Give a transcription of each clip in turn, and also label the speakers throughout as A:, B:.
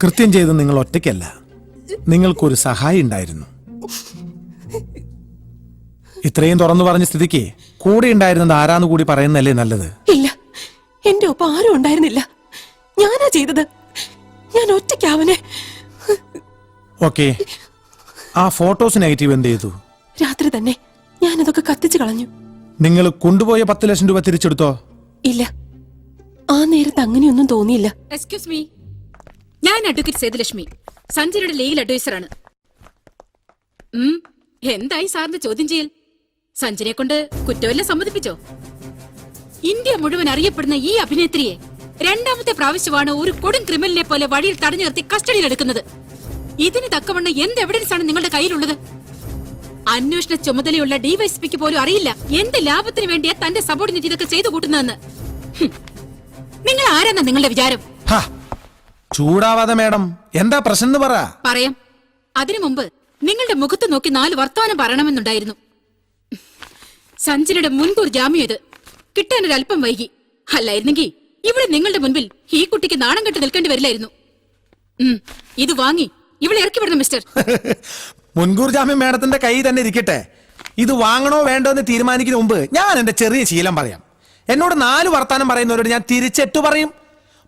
A: കൃത്യം ചെയ്ത് നിങ്ങൾ ഒറ്റയ്ക്കല്ല, നിങ്ങൾക്കൊരു സഹായി ഉണ്ടായിരുന്നു. ഇത്രയും തുറന്നു പറഞ്ഞ സ്ഥിതിക്ക് കൂടെ ഉണ്ടായിരുന്നത് ആരാന്ന് കൂടി പറയുന്നല്ലേ നല്ലത്.
B: ഇല്ല, എന്റെ ഒപ്പം ആരും ഉണ്ടായിരുന്നില്ല. ഞാനാ ചെയ്തത്. ഞാൻ ഒറ്റയ്ക്ക് അവനെ.
A: ഓക്കെ, ആ ഫോട്ടോസ് നെഗറ്റീവ് എന്ത് ചെയ്തു?
B: രാത്രി തന്നെ ഞാനതൊക്കെ കത്തിച്ചു കളഞ്ഞു.
A: നിങ്ങൾ കൊണ്ടുപോയ 10 ലക്ഷം രൂപ തിരിച്ചെടുത്തോ?
B: ഇല്ല, ആ നേരത്ത് അങ്ങനെയൊന്നും തോന്നിയില്ല.
C: എക്സ്ക്യൂസ് മീ, ഞാൻ അഡ്വക്കേറ്റ് സേതുലക്ഷ്മി, സഞ്ജനയുടെ ലീഗൽ അഡ്വൈസറാണ്. എന്തായി സാറിന്റെ ചോദ്യം ചെയ്യൽ? സഞ്ജനെ കൊണ്ട് കുറ്റമെല്ലാം സമ്മതിപ്പിച്ചോ? ഇന്ത്യ മുഴുവൻ അറിയപ്പെടുന്ന ഈ അഭിനേത്രിയെ രണ്ടാമത്തെ പ്രാവശ്യമാണ് ഒരു കൊടും ക്രിമിനലിനെ പോലെ വഴിയിൽ തടഞ്ഞു നിർത്തി കസ്റ്റഡിയിൽ എടുക്കുന്നത്. ഇതിന് തക്കവണ്ണം എന്ത് എവിഡൻസ് ആണ് നിങ്ങളുടെ കയ്യിലുള്ളത്? അന്വേഷണ ചുമതലയുള്ള ഡിവൈഎസ്പിക്ക് പോലും അറിയില്ല എന്ത് ലാഭത്തിന് വേണ്ടിയാ തന്റെ സബോർഡിനേറ്റ് ഇതൊക്കെ ചെയ്തു കൂട്ടുന്നതെന്ന്. നിങ്ങൾ ആരാന്നാ നിങ്ങളുടെ വിചാരം?
A: ചൂടാവാതെ മേഡം, എന്താ പ്രശ്നം പറ.
C: പറയാം. അതിനു മുമ്പ് നിങ്ങളുടെ മുഖത്ത് നോക്കി 4 വർത്തമാനം പറയണമെന്നുണ്ടായിരുന്നു. സഞ്ജനയുടെ മുൻകൂർ ജാമ്യം ഇത് കിട്ടാനൊരല്പം വൈകി. അല്ലായിരുന്നെങ്കിൽ ഇവിടെ നിങ്ങളുടെ മുൻപിൽ ഈ കുട്ടിക്ക് നാണം കെട്ട് നിൽക്കേണ്ടി വരില്ലായിരുന്നു. ഇത് വാങ്ങി ഇവിടെ ഇറക്കി വിടണം മിസ്റ്റർ.
A: മുൻകൂർ ജാമ്യം മേഡത്തിന്റെ കൈ തന്നെ ഇരിക്കട്ടെ. ഇത് വാങ്ങണോ വേണ്ടോ എന്ന് തീരുമാനിക്കുന്ന മുമ്പ് ഞാൻ എന്റെ ചെറിയ ശീലം പറയാം. എന്നോട് 4 വർത്താനം പറയുന്നവരോട് ഞാൻ തിരിച്ചെട്ടു പറയും.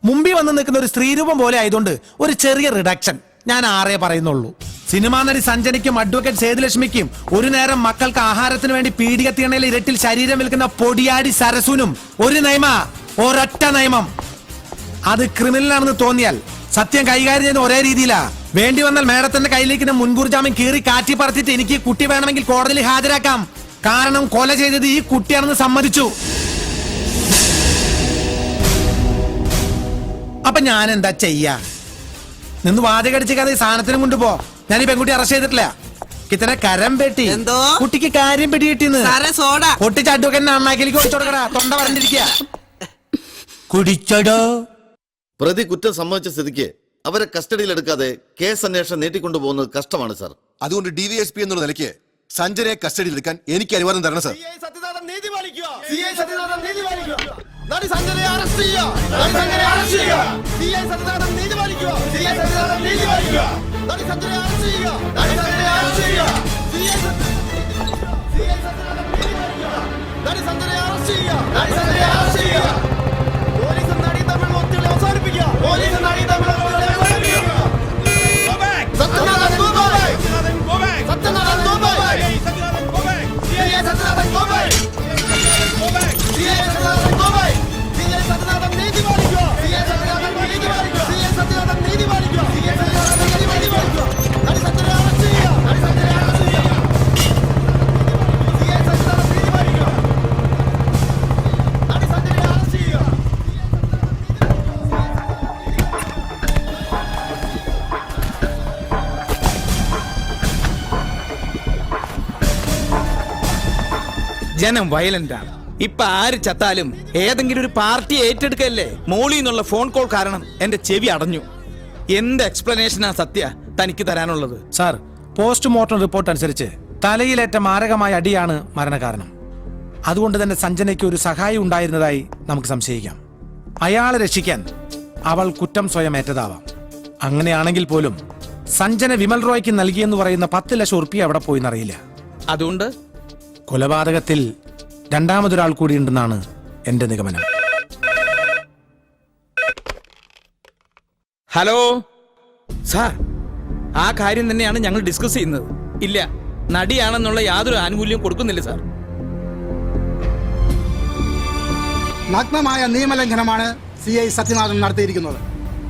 A: മുമ്പിൽ വന്ന് നിൽക്കുന്ന ഒരു സ്ത്രീരൂപം പോലെ ആയതുകൊണ്ട് ഒരു ചെറിയ റിഡക്ഷൻ ഞാൻ 6 പറയുന്നുള്ളൂ. സിനിമാ നടി സഞ്ജനയ്ക്കും അഡ്വക്കേറ്റ് സേതുലക്ഷ്മിക്കും ഒരു നേരം മക്കൾക്ക് ആഹാരത്തിന് വേണ്ടി പീഡികത്തിണയിൽ ഇരട്ടിൽ ശരീരം വിൽക്കുന്ന പൊടിയാടി സരസുനും ഒരു ഒരൊറ്റ നിയമം. അത് ക്രിമിനലാണെന്ന് തോന്നിയാൽ സത്യം കൈകാര്യം ചെയ്യുന്ന ഒരേ രീതിയിലാ. വേണ്ടി വന്നാൽ മേഡത്തിന്റെ കയ്യിലേക്ക് മുൻകൂർ ജാമ്യം കീറി കാറ്റി പറത്തിട്ട് എനിക്ക് കുട്ടി വേണമെങ്കിൽ കോടതിയിൽ ഹാജരാക്കാം. കാരണം കൊല ചെയ്തത് ഈ കുട്ടിയാണെന്ന് സമ്മതിച്ചു. അപ്പൊ ഞാൻ എന്താ ചെയ്യാ? നിന്ന് വാചകടിച്ച് കഥ സാധനത്തിനും കൊണ്ടുപോ. ഞാൻ ഈ പെൺകുട്ടി അറസ്റ്റ് ചെയ്തിട്ടില്ല. കിത്തന കരം പെട്ടി
D: എന്തോ
A: കുട്ടിക്ക് കാര്യം പെട്ടി കിട്ടിന്ന് പൊട്ടിച്ച് അഡ്വക്കേറ്റിന് അണ്ണാക്കിലേക്ക് ഒഴിച്ചോടക്കടാ. തൊണ്ട പറഞ്ഞിരിക്കുക കുടിച്ചടോ.
E: പ്രതി കുറ്റം സമ്മതിച്ച സ്ഥിതിക്ക് അവരെ കസ്റ്റഡിയിൽ എടുക്കാതെ കേസ് അന്വേഷണം നീട്ടിക്കൊണ്ടുപോകുന്നത് കഷ്ടമാണ് സാർ.
F: അതുകൊണ്ട് ഡിവൈഎസ്പി എന്നുള്ള നിലയ്ക്ക് സഞ്ജനയെ കസ്റ്റഡിയിൽ എടുക്കാൻ എനിക്ക് അനുവാദം തരണം സാർ.
G: ജനം വയലന്റ് ആണ്. ഇപ്പൊ ആര് ചത്താലും ഏതെങ്കിലും ഒരു പാർട്ടി ഏറ്റെടുക്കല്ലേ. മോളിൽ നിന്നുള്ള ഫോൺ കോൾ കാരണം എന്റെ ചെവി അടഞ്ഞു. എന്ത് എക്സ്പ്ലനേഷനാ സത്യ തനിക്ക് തരാനുള്ളത്?
A: സാർ, പോസ്റ്റ്മോർട്ടം റിപ്പോർട്ട് അനുസരിച്ച് തലയിലേറ്റ മാരകമായ അടിയാണ് മരണകാരണം. അതുകൊണ്ട് തന്നെ സഞ്ജനയ്ക്ക് ഒരു സഹായി ഉണ്ടായിരുന്നതായി നമുക്ക് സംശയിക്കാം. അയാളെ രക്ഷിക്കാൻ അവൾ കുറ്റം സ്വയം ഏറ്റതാവാം. അങ്ങനെയാണെങ്കിൽ പോലും സഞ്ജന വിമൽ റോയ്ക്ക് നൽകിയെന്ന് പറയുന്ന 10 ലക്ഷം ഉറുപ്പിക അവിടെ പോയിന്നറിയില്ല.
G: അതുകൊണ്ട്
A: കൊലപാതകത്തിൽ രണ്ടാമതൊരാൾ കൂടിയുണ്ടെന്നാണ് എന്റെ നിഗമനം.
G: ഹലോ സാർ, ആ കാര്യം തന്നെയാണ് ഞങ്ങൾ ഡിസ്കസ് ചെയ്യുന്നത്. ഇല്ല, നടിയാണെന്നുള്ള യാതൊരു ആനുകൂല്യവും കൊടുക്കുന്നില്ല സാർ.
H: നഗ്നമായ നിയമലംഘനമാണ് CI സത്യനാഥൻ നടത്തിയിരിക്കുന്നത്.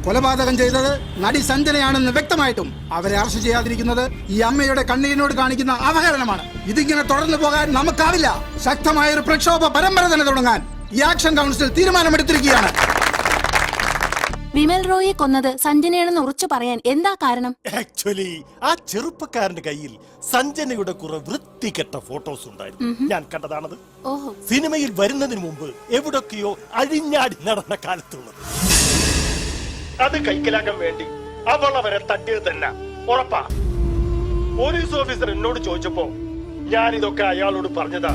H: കൊലപാതകം ചെയ്തത് നടി സഞ്ജനയാണെന്ന് വ്യക്തമായിട്ടും അവരെ അറസ്റ്റ് ചെയ്യാതിരിക്കുന്നത് ഈ അമ്മയുടെ കണ്ണീരിനോട് കാണിക്കുന്ന അവഹേളനമാണ്. ഇതിങ്ങനെ തുടർന്നു പോകാൻ നമുക്കാവില്ല. ശക്തമായ ഒരു പ്രക്ഷോഭ പരമ്പര തന്നെ തുടങ്ങാൻ ഈ ആക്ഷൻ കൗൺസിൽ തീരുമാനമെടുത്തിരിക്കുകയാണ്.
I: വിമൽ റോയെ കൊന്നത് സഞ്ജനയാണെന്ന് ഉറച്ചു പറയാൻ എന്താ കാരണം?
J: ആക്ച്വലി ആ ചെറുപ്പക്കാരന്റെ കയ്യിൽ സഞ്ജനയുടെ കുറെ വൃത്തികെട്ട ഫോട്ടോസ് ഉണ്ടായിരുന്നു. ഞാൻ കണ്ടതാണത്. സിനിമയിൽ വരുന്നതിന് മുമ്പ് എവിടൊക്കെയോ അഴിഞ്ഞാടി നടന്ന കാലത്തുള്ളത്. അത് കൈക്കലാക്കാൻ വേണ്ടി അവൾ അവരെ തട്ടിയത് തന്നെ ഉറപ്പാ. പോലീസ് ഓഫീസർ എന്നോട് ചോദിച്ചപ്പോ ഞാൻ ഇതൊക്കെ അയാളോട് പറഞ്ഞതാ.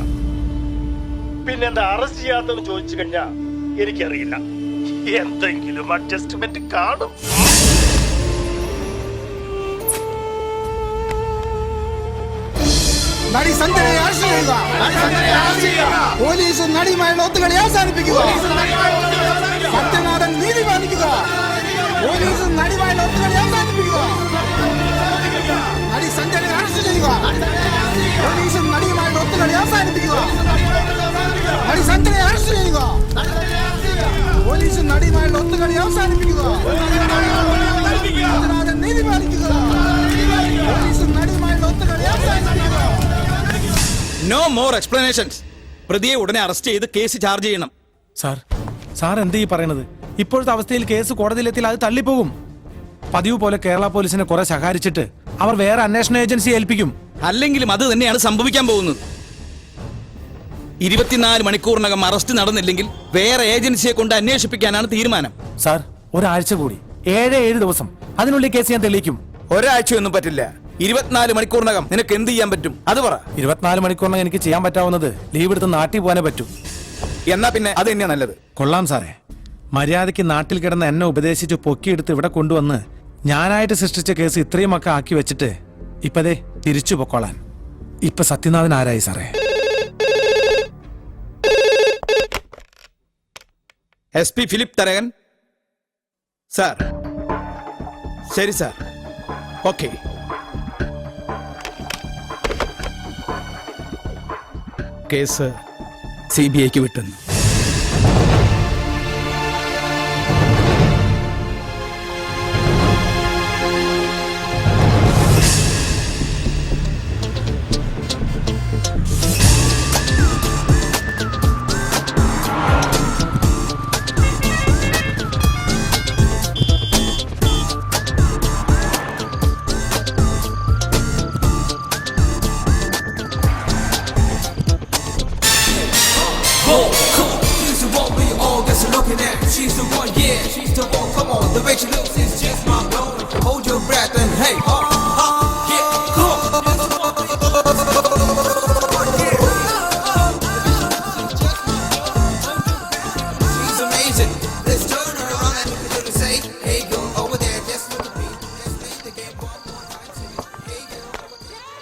J: പിന്നെന്താ അറസ്റ്റ് ചെയ്യാത്തെന്ന് ചോദിച്ചു കഴിഞ്ഞാ എനിക്കറിയില്ല. എന്തെങ്കിലും അഡ്ജസ്റ്റ്മെന്റ് കാണും.
H: നടി സഞ്ജനയെ അറസ്റ്റ് ചെയ്യുക. പോലീസ് നടിയുമായുള്ള ഒത്തുകളി അവസാനിപ്പിക്കുക. സത്യനാഥൻ നീതി പാലിക്കുക. പോലീസ് നടിയുമായുള്ള ഒത്തുകളി അവസാനിപ്പിക്കുക. നടി സഞ്ജനയെ അറസ്റ്റ് ചെയ്യുക. പോലീസ് നടിയുമായുള്ള ഒത്തുകളി അവസാനിപ്പിക്കുക. നടി സഞ്ജനയെ അറസ്റ്റ് ചെയ്യുക. പോലീസ് നടിയുമായുള്ള ഒത്തുകളി അവസാനിപ്പിക്കുക. സത്യനാഥൻ നീതി പാലിക്കുക. പോലീസ് നടിയുമായുള്ള ഒത്തുകളി അവസാനിപ്പിക്കുക.
G: No more explanations. പ്രതിയെ ഉടനെ അറസ്റ്റ് ചെയ്ത് കേസ് ചാർജ് ചെയ്യണം.
A: സാർ എന്ത് ഈ പറയണത്? ഇപ്പോഴത്തെ അവസ്ഥയിൽ കേസ് കോടതിയിലെത്തിയാൽ അത് തള്ളിപ്പോകും. പതിവ് പോലെ കേരള പോലീസിനെ കുറെ ശകാരിച്ചിട്ട് അവർ വേറെ അന്വേഷണ ഏജൻസിയെ ഏൽപ്പിക്കും.
G: അല്ലെങ്കിലും അത് തന്നെയാണ് സംഭവിക്കാൻ പോകുന്നത്. 24 മണിക്കൂറിനകം അറസ്റ്റ് നടന്നില്ലെങ്കിൽ വേറെ ഏജൻസിയെ കൊണ്ട് അന്വേഷിപ്പിക്കാനാണ് തീരുമാനം.
A: സാർ, ഒരാഴ്ച കൂടി, 7 ദിവസം, അതിനുള്ളിൽ കേസ് ഞാൻ തെളിയിക്കും.
G: ഒരാഴ്ചയൊന്നും പറ്റില്ല. 24 മണിക്കൂറിനകം നിനക്ക് എന്ത് ചെയ്യാൻ പറ്റും അത് പറ.
A: 24 മണിക്കൂറിനകം എനിക്ക് ചെയ്യാൻ പറ്റാവുന്നത് ലീവ് എടുത്ത് നാട്ടിൽ പോകാനേ പറ്റൂ.
G: എന്നാ പിന്നെ അത് തന്നെയാ നല്ലത്.
A: കൊള്ളാം സാറേ. മര്യാദയ്ക്ക് നാട്ടിൽ കിടന്ന് എന്നെ ഉപദേശിച്ച് പൊക്കിയെടുത്ത് ഇവിടെ കൊണ്ടുവന്ന് ഞാനായിട്ട് സൃഷ്ടിച്ച കേസ് ഇത്രയും ഒക്കെ ആക്കി വെച്ചിട്ട് ഇപ്പതേ തിരിച്ചു പൊക്കോളാൻ. ഇപ്പൊ സത്യനാഥൻ ആരായി സാറേ?
G: SP Philip Tharakan sir. ശരി സാർ, ഓക്കെ. കേസ് CBIക്ക് വിട്ടുന്നു.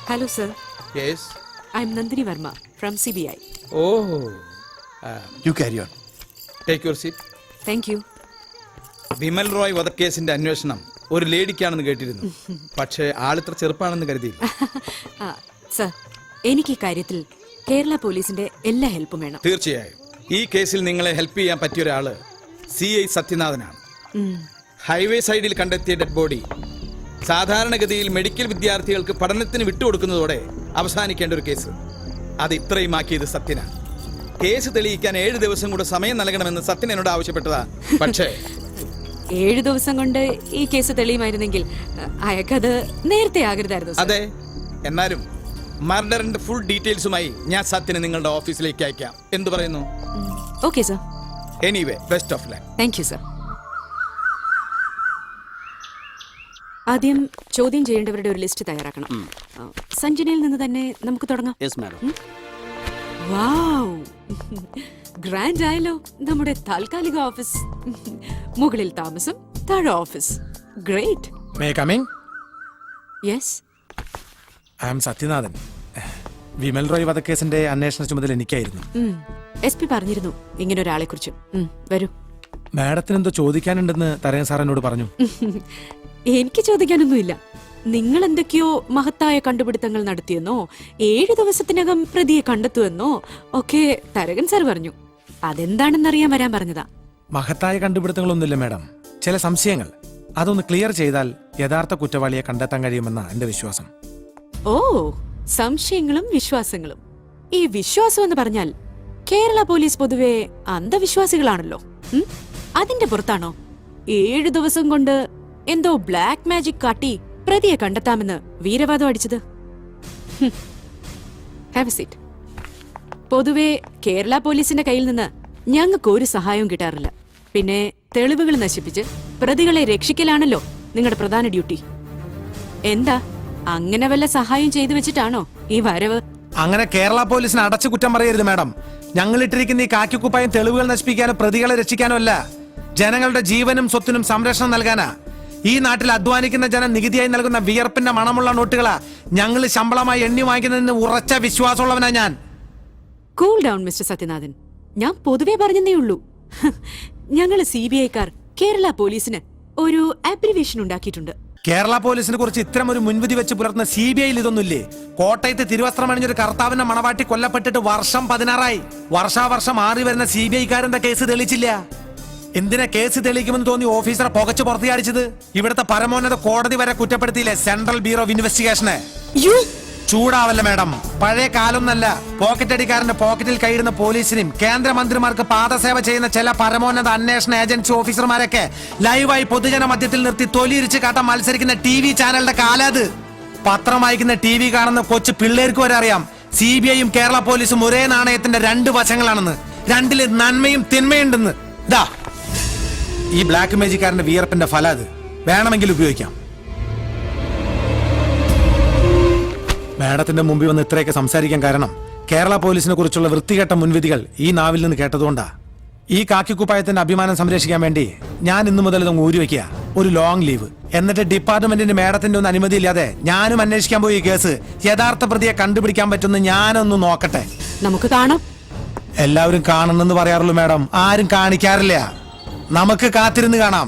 B: Hello, sir.
G: Yes.
B: I'm Nandini Verma from CBI.
G: Oh.
F: You carry on.
G: Take your seat.
B: Thank you.
G: Vimal Roy വധക്കേസിന്റെ അന്വേഷണം ഒരു ലേഡിക്കാണെന്ന് കേട്ടിരുന്നു. പക്ഷേ ആളിത്ര ചെറുപ്പാണെന്ന് കരുതിയില്ല.
B: സർ, എനിക്ക് ഈ കാര്യത്തിൽ കേരള പോലീസിന്റെ എല്ലാ ഹെൽപ്പും വേണം.
G: തീർച്ചയായും ഈ കേസിൽ നിങ്ങളെ ഹെൽപ്പ് ചെയ്യാൻ പറ്റിയ ഒരാള് CI സത്യനാഥനാണ്. ഹൈവേ സൈഡിൽ കണ്ടെത്തിയ ഡെഡ് ബോഡി സാധാരണഗതിയിൽ മെഡിക്കൽ വിദ്യാർത്ഥികൾക്ക് പഠനത്തിന് വിട്ടുകൊടുക്കുന്നതോടെ അവസാനിക്കേണ്ട ഒരു കേസ്. അത് ഇത്രയും ആക്കിയത് സത്യനാണ്. കേസ് തെളിയിക്കാൻ 7 ദിവസം കൂടെ സമയം നൽകണമെന്ന് സത്യൻ എന്നോട് ആവശ്യപ്പെട്ടതാ. പക്ഷേ
B: 7 ദിവസം കൊണ്ട് ഈ കേസ് തെളിയുമായിരുന്നെങ്കിൽ അയാൾക്കത് നേരത്തെ ആകരുതായിരുന്നു.
G: അതെ, എന്നാലും മർഡറിന്റെ ഫുൾ ഡീറ്റെയിൽസുമായി ഞാൻ സത്യനെ നിങ്ങളുടെ ഓഫീസിലേക്ക് അയക്കാം. എന്തു പറയുന്നു?
B: Okay sir.
G: Anyway, best of luck.
B: Thank you sir. ആദ്യം ചോദ്യം ചെയ്യേണ്ടവരുടെ ഒരു ലിസ്റ്റ് തയ്യാറാക്കണം. സഞ്ജനയിൽ നിന്ന് തന്നെ നമുക്ക് തുടങ്ങാം. വാവ്, ഗ്രാൻഡ് ആയല്ലോ നമ്മുടെ താൽക്കാലിക ഓഫീസ്. മുകളിൽ താമസം, താഴെ office. Great.
A: May coming?
B: Yes.
A: I am Sathyanathan. Vimal Roy വധക്കേസിന്റെ അന്വേഷണ ചുമതല എനിക്കായിരുന്നു.
B: SP പറഞ്ഞിരുന്നു ഇങ്ങനെ ഒരാളെ കുറിച്ച്. വരൂ.
A: മാഡത്തിന് എന്തോ ചോദിക്കാനുണ്ടെന്ന് തരയൻ സാർ എന്നോട് പറഞ്ഞു.
B: എനിക്ക് ചോദിക്കാനൊന്നുമില്ല. നിങ്ങൾ എന്തൊക്കെയോ മഹത്തായ കണ്ടുപിടുത്തങ്ങൾ നടത്തിയെന്നോ 7 ദിവസത്തിനകം പ്രതിയെ കണ്ടെത്തുമെന്നോ ഒക്കെ തരകൻ സാർ പറഞ്ഞു. അതെന്താണെന്നറിയാൻ വരാൻ പറഞ്ഞതാ.
A: മഹത്തായ കണ്ടുപിടുത്തങ്ങളൊന്നുമില്ല മാഡം, ചില സംശയങ്ങൾ. അതൊന്ന് ക്ലിയർ ചെയ്താൽ യഥാർത്ഥ കുറ്റവാളിയെ കണ്ടെത്താൻ കഴിയുമെന്ന എന്റെ വിശ്വാസം.
B: ഓ, സംശയങ്ങളും വിശ്വാസങ്ങളും. ഈ വിശ്വാസം എന്ന് പറഞ്ഞാൽ കേരള പോലീസ് പൊതുവെ അന്ധവിശ്വാസികളാണല്ലോ. അതിന്റെ പുറത്താണോ 7 ദിവസം കൊണ്ട് എന്തോ ബ്ലാക്ക് മാജിക് കാട്ടി പ്രതിയെ കണ്ടെത്താമെന്ന് വീരവാദം അടിച്ചത്? Have A seat. പൊതുവെ കേരള പോലീസിന്റെ കയ്യിൽ നിന്ന് ഞങ്ങൾക്ക് ഒരു സഹായവും കിട്ടാറില്ല. പിന്നെ തെളിവുകൾ നശിപ്പിച്ച് പ്രതികളെ രക്ഷിക്കലാണല്ലോ നിങ്ങളുടെ പ്രധാന ഡ്യൂട്ടി. എന്താ, അങ്ങനെ വല്ല സഹായം ചെയ്തു വെച്ചിട്ടാണോ ഈ വരവ്?
A: അങ്ങനെ കേരള പോലീസിനെ അടച്ചു കുറ്റം പറയരുത് മാഡം. ഞങ്ങൾ ഇട്ടിരിക്കുന്ന ഈ കാക്കിക്കുപ്പായം തെളിവുകൾ നശിപ്പിക്കാനോ പ്രതികളെ രക്ഷിക്കാനോ അല്ല, ജനങ്ങളുടെ ജീവനും സ്വത്തിനും സംരക്ഷണം നൽകാനാ. ഈ നാട്ടിൽ അധ്വാനിക്കുന്ന ജനം നികുതിയായി നൽകുന്ന വിയർപ്പിന്റെ മണമുള്ള നോട്ടുകളാ ഞങ്ങൾ ശമ്പളമായി എണ്ണി വാങ്ങിക്കുന്നതിന് ഉറച്ച വിശ്വാസമുള്ളവനാ ഞാൻ.
B: Cool down mister Sathyanathan. ഞാൻ പൊതുവെ പറഞ്ഞതേ ഉള്ളൂ. ഞങ്ങള് CBI-ക്കാർ കേരള പോലീസിന് ഒരു അബ്രിവേഷൻ ഉണ്ടാക്കിയിട്ടുണ്ട്.
A: കേരള പോലീസിനെ കുറിച്ച് ഇത്തരം ഒരു മുൻവിധി വെച്ച് പുലർത്തുന്ന CBI-യിൽ ഇതൊന്നുമില്ലേ? കോട്ടയത്ത് തിരുവസ്ത്രമണിഞ്ഞൊരു കർത്താവിന്റെ മണവാട്ടി കൊല്ലപ്പെട്ടിട്ട് വർഷം 16ആയി. വർഷാവർഷം മാറി വരുന്ന CBI-ക്കാരന്റെ കേസ് തെളിച്ചില്ല. എന്തിനാ കേസ് തെളിയിക്കുമെന്ന് തോന്നി ഓഫീസറെ പുകച്ചു പുറത്തിയാടിച്ചത്? ഇവിടുത്തെ പരമോന്നത കോടതി വരെ കുറ്റപ്പെടുത്തിയില്ലേ സെൻട്രൽ ബ്യൂറോ ഓഫ് ഇൻവെസ്റ്റിഗേഷനെ? ചൂടാവല്ല മാഡം, പഴയ കാലൊന്നല്ല. പോക്കറ്റടിക്കാരന്റെ പോക്കറ്റിൽ കൈയിടുന്ന പോലീസിനും കേന്ദ്രമന്ത്രിമാർക്ക് പാദസേവ ചെയ്യുന്ന ചില പരമോന്നത അന്വേഷണ ഏജൻസി ഓഫീസർമാരൊക്കെ ലൈവായി പൊതുജന മധ്യത്തിൽ നിർത്തി തൊലിയിരിച്ച് കാട്ടാൻ മത്സരിക്കുന്ന TV ചാനലിന്റെ കാലത്. പത്രം വായിക്കുന്ന TV കാണുന്ന കൊച്ചു പിള്ളേർക്ക് വരെ അറിയാം CBI-യും കേരള പോലീസും ഒരേ നാണയത്തിന്റെ രണ്ട് വശങ്ങളാണെന്ന്. രണ്ടില് നന്മയും തിന്മയുണ്ടെന്ന്. ദാ ഈ ബ്ലാക്ക് മേജിക്കാരന്റെ വിയർപ്പിന്റെ ഫലം അത്. വേണമെങ്കിൽ ഉപയോഗിക്കാം. മാഡത്തിന്റെ മുമ്പിൽ വന്ന് ഇത്രയൊക്കെ സംസാരിക്കാൻ കാരണം കേരള പോലീസിനെ കുറിച്ചുള്ള വൃത്തികെട്ട മുൻവിധികൾ ഈ നാവിൽ നിന്ന് കേട്ടതുകൊണ്ടാ. ഈ കാക്കിക്കുപ്പായത്തിന്റെ അഭിമാനം സംരക്ഷിക്കാൻ വേണ്ടി ഞാൻ ഇന്നു മുതൽ ഇതങ്ങ് ഊരിവെക്കുക. ഒരു ലോങ് ലീവ്. എന്നിട്ട് ഡിപ്പാർട്ട്മെന്റിന്റെ മാഡത്തിന്റെ ഒന്നും അനുമതിയില്ലാതെ ഞാനും അന്വേഷിക്കാൻ പോയി ഈ കേസ് യഥാർത്ഥ പ്രതിയെ കണ്ടുപിടിക്കാൻ പറ്റുന്ന ഞാനൊന്ന് നോക്കട്ടെ.
B: നമുക്ക് കാണാം.
A: എല്ലാവരും കാണണമെന്ന് പറയാറുള്ളൂ മാഡം, ആരും കാണിക്കാറില്ല. നമുക്ക് കാത്തിരുന്ന് കാണാം.